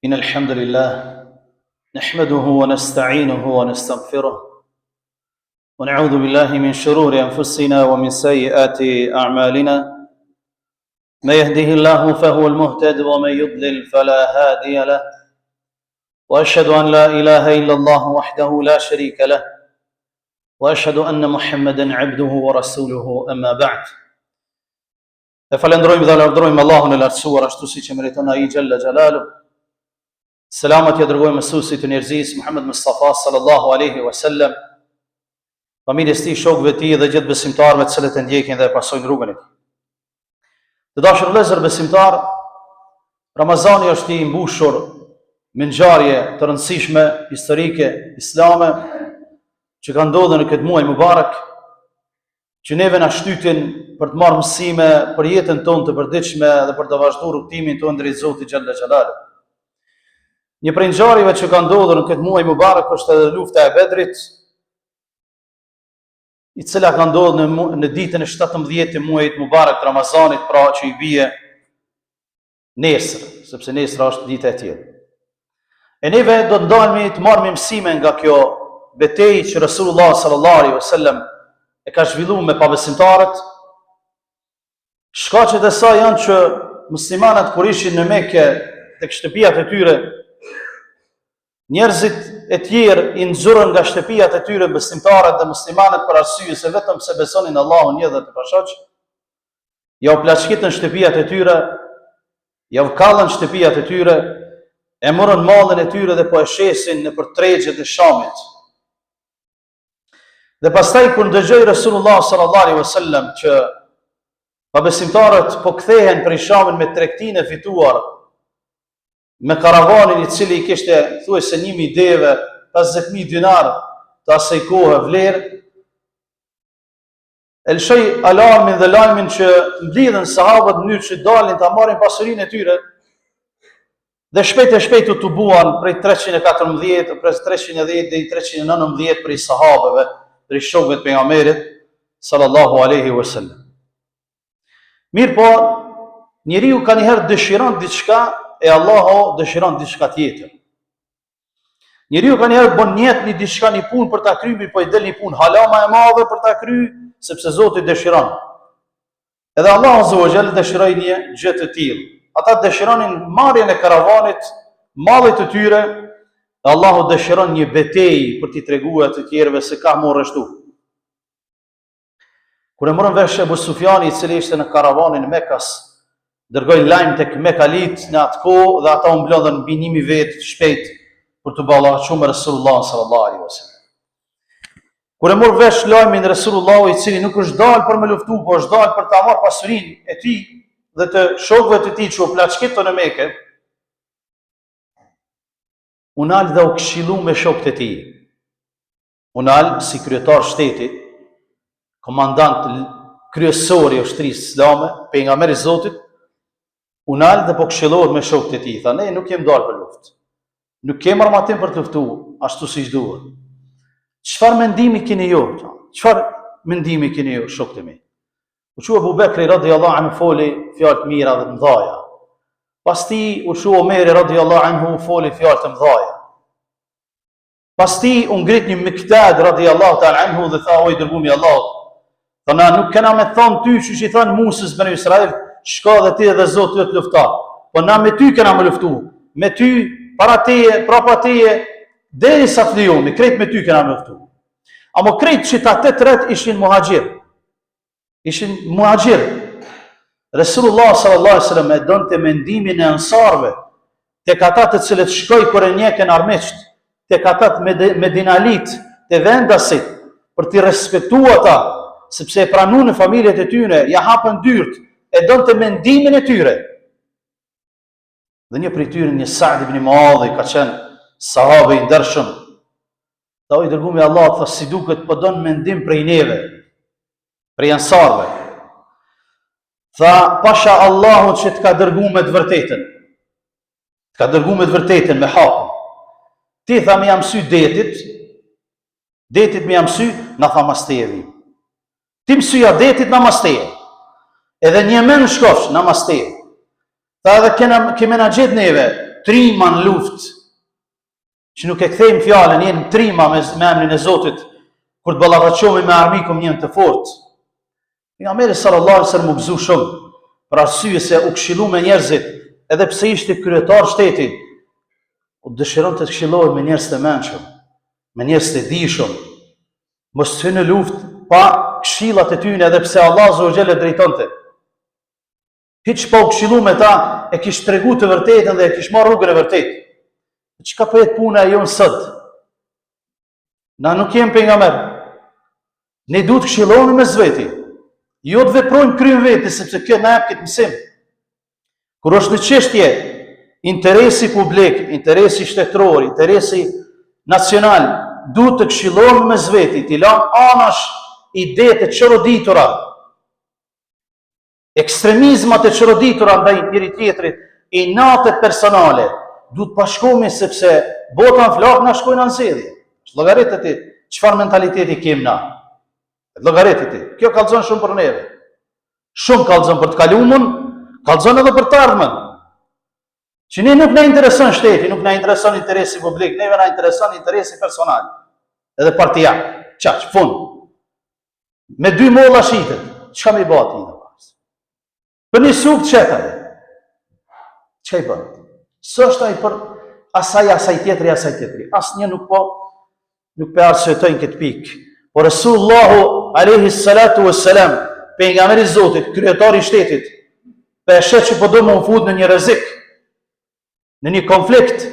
إن الحمد لله نحمده ونستعينه ونستغفره ونعوذ بالله من شرور أنفسنا ومن سيئات أعمالنا من يهده الله فهو المهتد ومن يضلل فلا هادي له وأشهد أن لا إله إلا الله وحده لا شريك له وأشهد أن محمدا عبده ورسوله أما بعد. E falendrojmë dhe lavdrojmë Allahun e lartësuar ashtu siç e meriton ai xhalla xhalalu. Selamat ja dërgojmë mësuesit të njerëzisë Muhammed Mustafa sallallahu alaihi wasallam, familjes tij, shokëve të tij dhe gjithë besimtarëve të cilët e ndjekin dhe e pasojnë rrugën e tij. Të dashur vëllezër besimtar, Ramazani është i mbushur me ngjarje të rëndësishme historike islame që kanë ndodhur në këtë muaj mubarak, që neve na shtytin për të marrë mësime për jetën tonë të përditshme dhe për të vazhduar rrugtimin tonë drejt Zotit xhalla xhalalu. Një prej ngjarjeve që ka ndodhur në këtë muaj mubarak është edhe lufta e Bedrit, i cila ka ndodhur në ditën e 17 të muajit mubarak të Ramazanit, pra që i bie nesër, sepse nesër është dita e tillë. E neve do të ndalemi të marrim mësime nga kjo betejë që Rasulullah sallallahu alaihi wasallam e ka zhvilluar me pabesimtarët. Shkaqet e saj janë që muslimanët kur ishin në Mekë tek shtëpiat e tyre, njerëzit e tjerë i nxurën nga shtëpiat e tyre besimtarët dhe muslimanët për arsye se vetëm se besonin Allahun një dhe të pashoq, ja u plaçkitën shtëpiat e tyre, ja u kallën shtëpiat e tyre, e morën mallin e tyre dhe po e shesin nëpër tregjet e Shamit. Dhe pastaj kur dëgjoi Rasulullah sallallahu alaihi wasallam që pabesimtarët po kthehen prej Shamit me tregtinë e fituar, me karavanin i cili i kishte thuajse 1000 deve, 50.000 dinar të asaj kohe vlerë, e lëshoi alarmin dhe lajmin që mblidhen sahabët në mënyrë që dalin ta marrin pasurinë e tyre, dhe shpejt e shpejt u tubuan prej 314, prej 310 deri 319 prej sahabëve, prej shokëve të pejgamberit sallallahu alaihi wasallam. Mirë po, njeriu ka njëherë dëshiron diçka e Allahu dëshiron diçka tjetër. Njeriu ka njëherë bën një diçka, një punë për ta kryer, po i del një punë hala më e madhe për ta kryer, sepse Zoti dëshiron. Edhe Allahu azza wa jalla dëshiroi një gjë të tillë. Ata dëshironin marrjen e karavanit, mallit të tyre, dhe Allahu dëshiron një betejë për t'i treguar të tjerëve se ka më rreshtu. Kur e morën vesh Abu Sufjani, i cili ishte në karavanin e Mekas, dërgoi lajm tek Mekalit në atë kohë dhe ata u mblodhën mbi 1000 vetë shpejt për të ballafaqur me Resulullah sallallahu alaihi wasallam. Kur e mor vesh lajmin Resulullahu, i cili nuk është dalë për me luftu, po është dalë për ta marrë pasurinë e tij dhe të shokëve të tij që u plaçkitën në Mekë, unal dhe u këshillu me shokët e tij. Unal si kryetar shteti, komandant kryesor i ushtrisë islame, pejgamberi i Zotit, unal dhe po këshillohet me shokët e tij. Tha, ne nuk jem dalë për luftë. Nuk kem armatim për të luftuar ashtu siç duhet. Çfarë mendimi keni ju? Çfarë mendimi keni ju, shokët e mi? U quaj Abu Bekri radhiyallahu anhu foli fjalë të mira dhe të mëdha. Pasti u quaj Omeri radhiyallahu anhu foli fjalë të mëdha. Pasti u ngrit një Miktad radhiyallahu ta'ala anhu dhe tha, o i dërguari i Allahut, tha, na nuk kena me thonë ty që i thanë Musës bën Israil, shka dhe ti edhe Zoti të lufta. Po na me ty kena me luftu. Me ty, para teje, prapa teje, derisa të lejomi, krejt me ty kena me luftu. Amo krejt që ta 8 ret ishin muhaxhir. Ishin muhaxhir. Resulullah sallallahu alaihi wasallam e donte mendimin e ansarve, tek ata të cilët shkoi kur e njekën armiqt, tek ata të medinalit, të vendasit, për t'i respektuar ata, sepse e pranuan në familjet e tyre, ja hapën dyrt, e donte mendimin e tyre. Dhe një prej tyre, një Sa'd ibn Muadh, ka qenë sahabe i ndershëm. Tha, o i dërguari i Allahut, tha, si duket po don mendim prej neve, prej ansarve. Tha, pasha Allahut që t'ka dërguar me të vërtetën. T'ka dërguar me të vërtetën, me hakun. Ti tha me jam sy detit me jam sy, na tha mastevi. Ti mësyja detit na mastevi. Edhe një men shkofsh, na mastevi. Tha edhe keme na gjetë neve, trima në luftë, që nuk e kthejmë fjalën, jenë trima me emrin e Zotit, kur të ballafaqohemi me armikun njën të fortë. Pejgamberi sallallahu alaihi wasallam u gëzu shumë, për arsye se u këshillu me njerëzit, edhe pse ishte kryetar shteti, u dëshiron të këshillohet me njerëz të mençur, me njerëz të dijshëm, mos të hyjë në luftë pa këshillat e tyre, edhe pse Allah azza wa jalla drejtonte. Hiç pa u këshillu me ta, e kish tregu të vërtetën dhe e kish marrë rrugën e vërtetë. Çka po jetë puna e jon sot? Na nuk jem pejgamber. Ne duhet të këshillohemi me zveti. Jo të veprojmë kryen vete, sepse kjo na jep këtë mësim. Kur është në çështje interesi publik, interesi shtetëror, interesi nacional, duhet të këshillohemi me zveti, të lëmë anash ide të çoroditura, ekstremizmat e çoroditura ndaj njëri tjetrit, inate personale, duhet pashkohemi sepse bota në flak na shkojnë në zgjedhje. Llogaritë ti, çfarë mentaliteti kemi na? Llogaritë ti. Kjo kallzon shumë për neve. Shumë kallzon për të kaluamën, kallzon edhe për të ardhmen. Që ne nuk na intereson shteti, nuk na intereson interesi publik, neve na intereson interesi personal. Edhe partia. Çaq, fund. Me 2 molla shitet. Çka më bëhet ti? Për një suk çetare. Çka i bën? S'është ai për asaj tjetri. Asnjë nuk po arsytojnë këtë pikë. Por Resulullahu alayhi salatu wassalam, pejgamberi i Zotit, kryetari i shtetit, peshe që po do më fut në një rrezik, në një konflikt,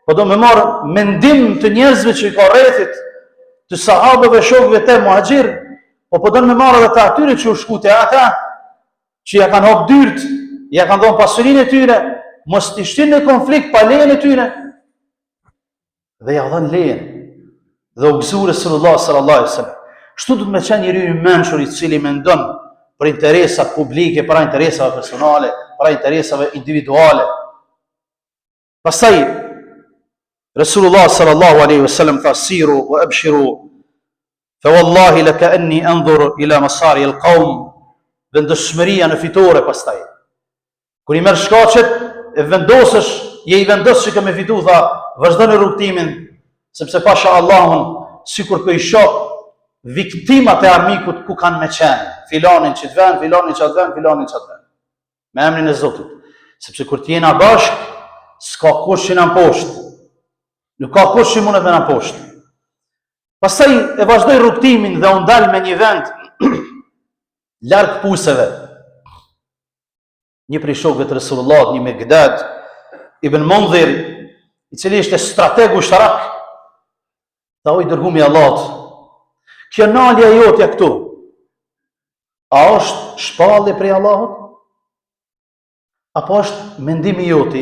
po do më marr mendim të njerëzve që i ka rrethit, të sahabëve, shokëve të muhaxhir, po do më marr edhe të atyre që u shkute ata, që ja kanë hap dyrt, ja kanë dhënë pasurinë e tyre, mos të shtin në konflikt pa lejen e tyre. Dhe ja dhën lejen. Dhe u gëzu Resulullah sallallahu alaihi wasallam. Kështu do të më qenë njeriu i mençur i cili mendon për interesat publike, para interesave personale, para interesave individuale. Pastaj Resulullah sallallahu alaihi wasallam tha siru wa abshiru fa wallahi lakaanni anzur ila masari alqawm. Vendosmëria në fitore pastaj. Kur i merr shkaqet e vendosësh, je i vendos që kemë fitu, tha, vazhdo në rrugtimin, sepse pasha Allahun, sikur për i shoh viktimat e armikut ku kanë me qenë, filanin që të ven, filanin që të ven, filanin që të ven. Me emrin e Zotit. Sepse kur t'jena bashk, s'ka kush që në poshtë. Nuk ka kush që mundet me në poshtë. Pastaj e vazhdoj rrugtimin dhe unë dal me një vend larg puseve. Një prej shokëve të Resulullah, një Megdad ibn Mundhir, i cili ishte strategu ushtarak, tha o i dërgumi Allahut, kjo nalja jotja këtu, a është shpallje prej Allahut? Apo është mendimi joti?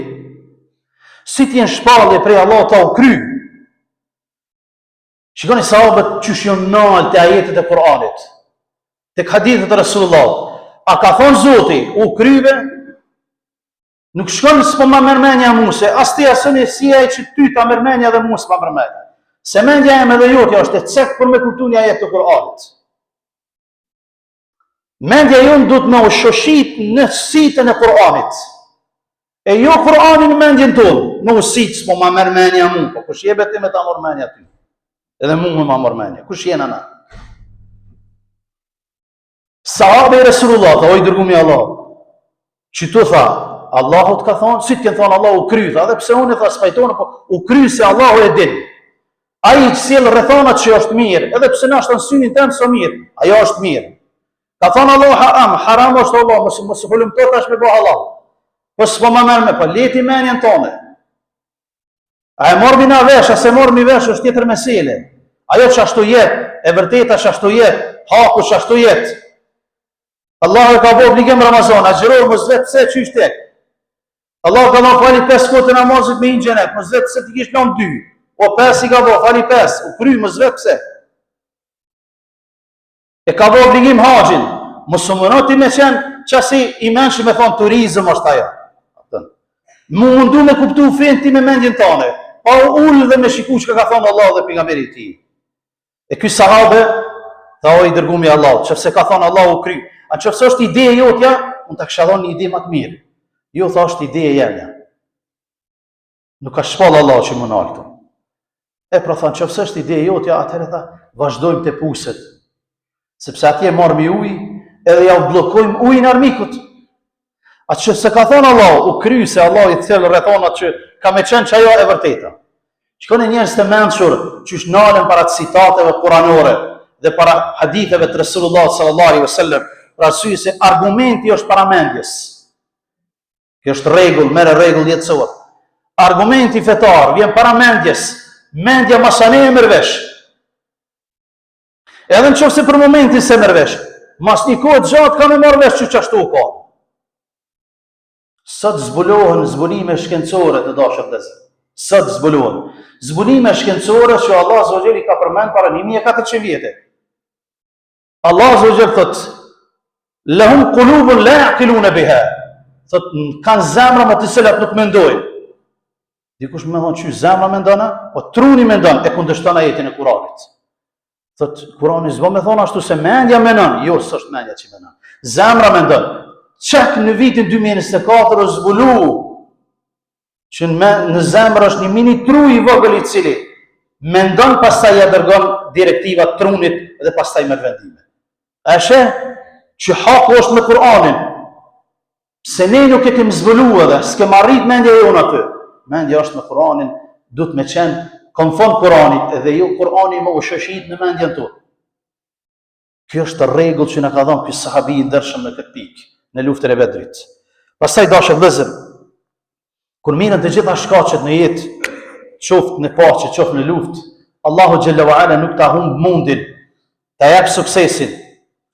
Si t'jen shpallje prej Allahut ta u kry? Shikoni sahabët qysh janë nalë të ajetet e Kur'anit, të hadithet e Resulullah. A ka thonë Zoti, u kryve? Nuk shkon s'po ma mërmenja mu, se as ti asëni si e që ty ta mërmenja dhe mu s'pa mërmenja. Se mendja e me dhe jotja është e cek për me kultu një ajet të Kur'anit. Mendja jonë du të me u shoshit në sitën e Kur'anit. E jo Kur'anin mendjen tonë, në u sitë s'po ma mërmenja mu, po kush jebe ti me ta mërmenja ty. Edhe mu me ma mërmenja, kush jena na. Sahabe i Resulullah, tha, o i dërgumi Allah, që tu tha, Allahut ka thonë, si të kënë thonë Allahu kry, tha, dhe pse unë e tha spajtonë, po u kry se Allahu e din. Aji që sjellë rrethonat që është mirë, edhe pse na është në synin tëmë së mirë, ajo është mirë. Ka thonë Allahu haram është Allah, mos hulum të tash me bo halal. Po s'po ma merë me, po leti menjen tone. A e mormi na vesh, a se mormi vesh është tjetër mesele. Ajo që ashtu jetë, e vërteta që ashtu jetë, haku që ashtu jetë. Allahu e ka bo obligim Ramazan, a gjëror mos vetë pse që ishte. Allahu ka bo fali 5 kote namazit me inxenet, mos vetë pse t'i kish lënë 2. O 5 i ka bo, fali 5, u kry mos vetë pse. E ka bo obligim haqin, mos u mënoti me qenë qasi i menshë me thonë turizm është ajo. Mu mundu me kuptu fen ti me mendjen tane, pa ullë dhe me shiku që ka thonë Allah dhe pejgamberi i tij. E ky sahabe, tha o i dërgumi Allah, qëfse ka thonë Allah u kry, a qëfse është ideja jotja, unë të kësha dhonë një ide më të mirë. Jo, tha është ideja jemja. Nuk ka shpall Allah që më nalë këtu. E pra thanë, qëfës është ide jotja, atëherë tha, vazhdojmë të puset. Sepse atje marrë mi ujë, edhe ja u blokojmë ujën armikut. Atë që se ka thonë Allah, u kry se Allah i thellë rrethonat që ka me qenë që ajo e vërteta. Shkone njerëz të mençur, që është nalen para citateve kuranore dhe para haditheve të Resulullah sallallahu alaihi wasallam, për arsye se argumenti është para mendjes. Kjo është rregull, merë rregull jetësor. Argumenti fetar vjen para mendjes, mendja masane e mërvesh. Edhe në qofse për momentin se mërvesh, mas një kohë gjatë ka me mërvesh që qashtu ka. Sot zbulohen zbulime shkencore të dashur vëllezër. Sot zbulohen zbulime shkencore që Allah Azza wa Jalla ka përmend para 1400 vjetë. Allah Azza wa Jalla thot: "Lahum qulubun la yaqiluna biha." Thot kanë zemra me të cilat nuk mendojnë. Dikush më thon çu zemra mendon, po truni mendon, e kundërshton ajetin e Kuranit. Thot Kurani s'bën me thon ashtu se mendja mendon, jo s'është mendja që mendon. Zemra mendon. Çak në vitin 2024 u zbulu që në zemrë është një mini tru i vogël i cili mendon, pastaj ja dërgon direktivat trunit dhe pastaj merr vendime. A sheh që haku është me Kur'anin. Se ne nuk e kemi zbulu edhe, s'kem arrit mendja jonë aty. Mendja është me Kur'anin, duhet me qenë konform Kur'anit, edhe jo Kur'ani më u shëshit në mendjen tonë. Kjo është rregull që na ka dhënë ky sahabi i ndershëm në këtë pikë, në luftën e Bedrit. Pastaj dashur vëllezër, kur mirën të gjitha shkaqet në jetë, qoftë në paqe, qoftë në luftë, Allahu xhalla wa ala nuk ta humb mundin, ta jap suksesin,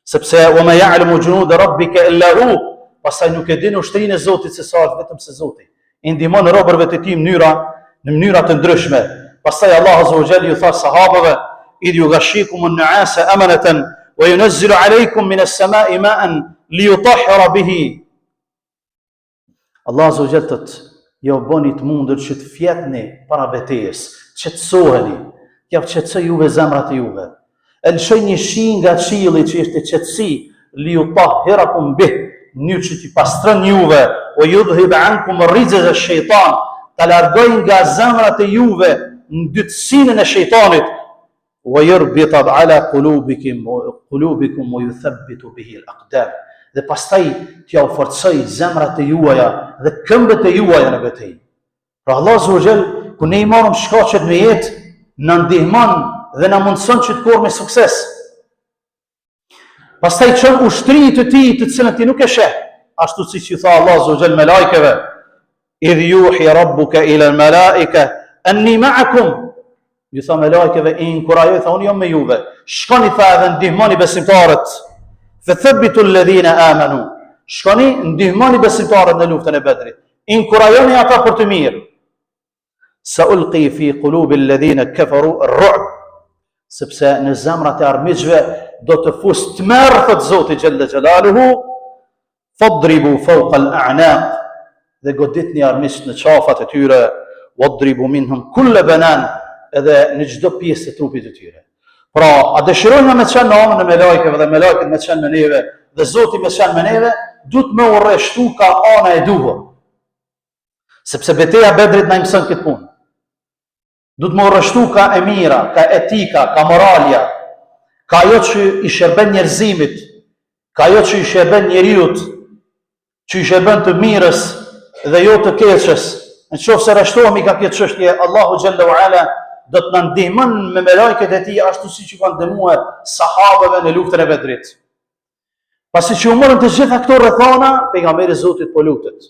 sepse wa ma ya'lamu junuda rabbika illa hu, pastaj nuk e din ushtrinë e Zotit se sa është vetëm se Zoti. I ndihmon robërve të tij në mënyra të ndryshme. Pastaj Allah Azza wa Jalla ju tha sahabëve: "Idh yughashikum an-nu'asa amanatan wa yunazzilu 'alaykum min as-sama'i ma'an liyutahhira bihi." Allah Azza wa Jalla thot: "Jo bëni të mundur që të fjetni para betejës, qetësoheni, ja qetësoj juve zemrat e juve. Lëshoj një shi nga qielli që është qetësi, liyutahhirakum bih, në që t'i pastron juve, o yudhhib ankum ar-rijza ash-shaytan, ta largoj nga zemrat e juve ndytësinë e shejtanit, wa yurbita ala qulubikum wa yuthabbitu bihi al-aqdam." Dhe pastaj t'ja u forcoj zemrat e juaja dhe këmbët e juaja në betejë. Pra Allah Azza wa Jall, ku ne i marrim shkaqet në jetë, na ndihmon dhe na mundson që të korrim me sukses. Pastaj çon ushtrinë të tij të cilën ti nuk e sheh, ashtu siç i tha Allah Azza wa Jall me lajkeve: "Idh yuhi rabbuka ila al-malaika anni ma'akum." Ju tha me lajkeve, i inkurajoi, tha unë jam me juve. Shkoni tha edhe ndihmoni besimtarët. Fathabitu alladhina amanu. Shkoni ndihmoni besimtarët në luftën e Bedrit. Inkurajoni ata për të mirë. Saulqi fi qulubi alladhina kafaru ar-ru'b. Sepse në zemrat e armiqve do të fus tmerr, thot Zoti xhalla xhalaluhu, fadribu fawqa al-a'naq, dhe goditni armiqt në qafat e tyre, wadribu minhum kull banan, edhe në çdo pjesë të trupit të tyre. Pra, a dëshirojnë me qenë në anën e me lajkeve dhe me lajket me qenë me neve dhe Zoti me qenë me neve, duhet me urreshtu ka ana e duhur. Sepse beteja Bedrit na mëson këtë punë. Duhet me urreshtu ka e mira, ka etika, ka moralja, ka ajo që i shërben njerëzimit, ka ajo që i shërben njeriut, që i shërben të mirës dhe jo të keqës. Në qoftë se rreshtohemi ka këtë çështje, Allahu xhalla wa ala do të na ndihmon me melajket e tij ashtu siç i kanë ndihmuar sahabëve në luftën e Bedrit. Pasi që u morën të gjitha këto rrethana, pejgamberi i Zotit po lutet.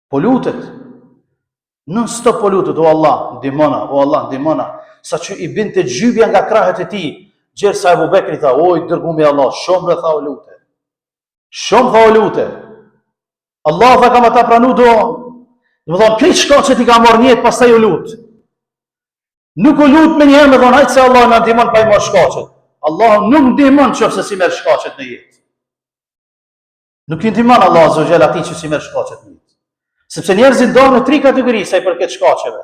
Po lutet. Non stop po lutet, o Allah, ndihmona, o Allah, ndihmona, saqë i binte gjybja nga krahët e tij. Gjersa Abu Bekri tha: "Oj, dërgumi Allah, shumë rretha o lutet. Shumë tha o lutet. Allah tha kam ata pranu doon." Dhe më thonë, krejt shkaqet i ka marrë njetë, pastaj u lut. Nuk u lut me njëherë me thonë, hajtë se Allah në ndihmon pa i marrë shkaqet. Allah nuk ndihmon qofse si merr shkaqet në jetë. Nuk i ndihmon Allah Azza wa Jalla atij që si merr shkaqet në jetë. Sepse njerëzit ndohen në 3 kategori sa i përket shkaqeve.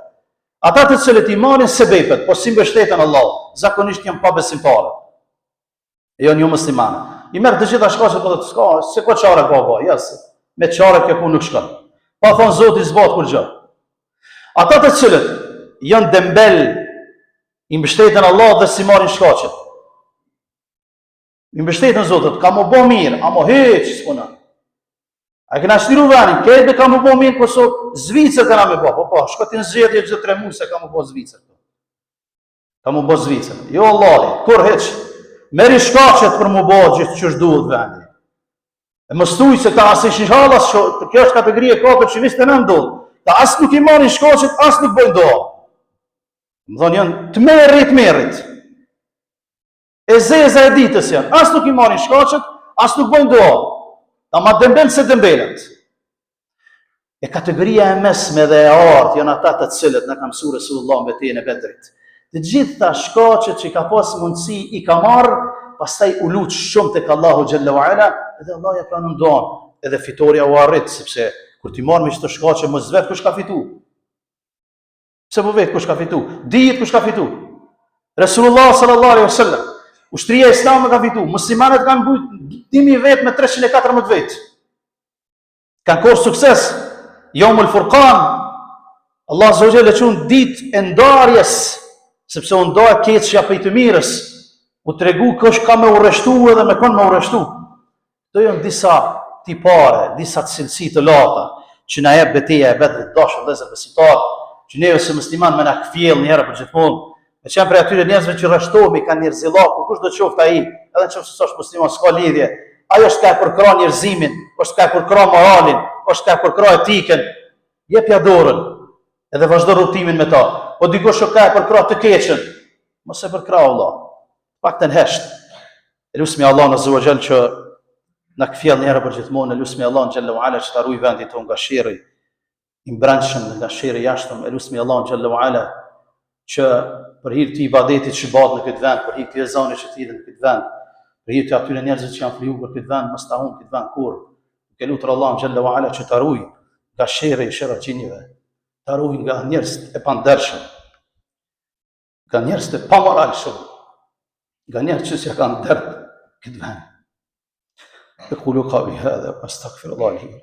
Ata të cilët i marrin sebepet, po si mbështeten Allah, zakonisht janë pa besimtarë. Jo një musliman. I merr të gjitha shkaqet, po të s'ka, se ko çare ka, ja, me çare kjo punë nuk shkon. Pa thonë Zoti zbat kur gjë. Ata të cilët janë dembel, i mbështeten Allah dhe si marrin shkaqet. I mbështeten Zotit, ka më bo mirë, a më heq, s'puna. A kena shtiru venin, kejtë ka më bo mirë, po sot Zvicër ka na me bo, po, shko ti në zxedje gjithë 3 muaj se ka më bo Zvicër. Ka më bo Zvicër. Jo Allah, kur heq, meri shkaqet për më bo gjithë që është duhet venin. E më stuj se ta asë ishin halas, kjo është kategorie 4 që vishtë të në ndodhë. Ta asë nuk i marrin shkaqet, asë nuk bojnë doa. Më thonë janë të merrit. E zeza e ditës janë, asë nuk i marrin shkaqet, asë nuk bojnë doa. Ta ma dembel se dembelet. E kategoria e mesme dhe e artë janë ata të cilët në kam mësuar Resulullah me te në Bedrit. Të gjitha shkaqet që ka pas mundësi i ka marrë, pastaj u lut shumë tek Allahu xhalla wa ala, edhe Allah ja pranon doan, edhe fitoria u arrit, sepse kur ti marr me çdo shkaqe mos vet kush ka fitu. Pse po vet kush ka fitu? Dihet kush ka fitu. Resulullah sallallahu alaihi wasallam, ushtria islame ka fitu, muslimanët kanë bujt dimi vet me 314 vet. Kanë korë sukses. Yawmul Furqan, Allah azza wa jalla çon ditë e ndarjes, sepse u nda keqja prej të mirës. U tregu kush ka me urreshtu edhe me kon me urreshtu. Këto janë disa tipare, disa cilësi të lata që na jep betejë e Bedrit, dashur vëllezër besimtar, që neve si musliman me na kthjell një herë për gjithmonë. Me qenë për atyre njerëzve që rreshtohemi kanë njerëzillaku, kush do të qoftë ai, edhe nëse s'është musliman s'ka lidhje. Ajo është ka përkra njerëzimin, është ka përkra moralin, është ka përkra etikën. Jepja dorën, edhe vazhdo rrugtimin me ta. Po dikush ka përkra të keqen, mos e përkra Allah. Pak të nhesht. Lusmi Allah në Azza që në këfjell njëherë për gjithmonë, lusmi Allah në Gjelle wa Ala që të arruj vendit të nga shiri i mbranqëm, nga shiri jashtëm, lusmi Allah në Gjelle wa Ala që për hirë të ibadetit që badë në këtë vend, për hirë të jezani që të idhe në këtë vend, për hirë të atyre njerëzit që janë fliju për këtë vend, mës të hunë këtë vend kur, ke lutër Allah në Gjelle wa Ala që të arruj nga shiri i shira gjinjive, të arruj nga njerëz e pandershëm, nga njerëz të pamoralshëm, nga njerëz që s'ja kanë dërë këtë vend. أقول قولي هذا وأستغفر الله لي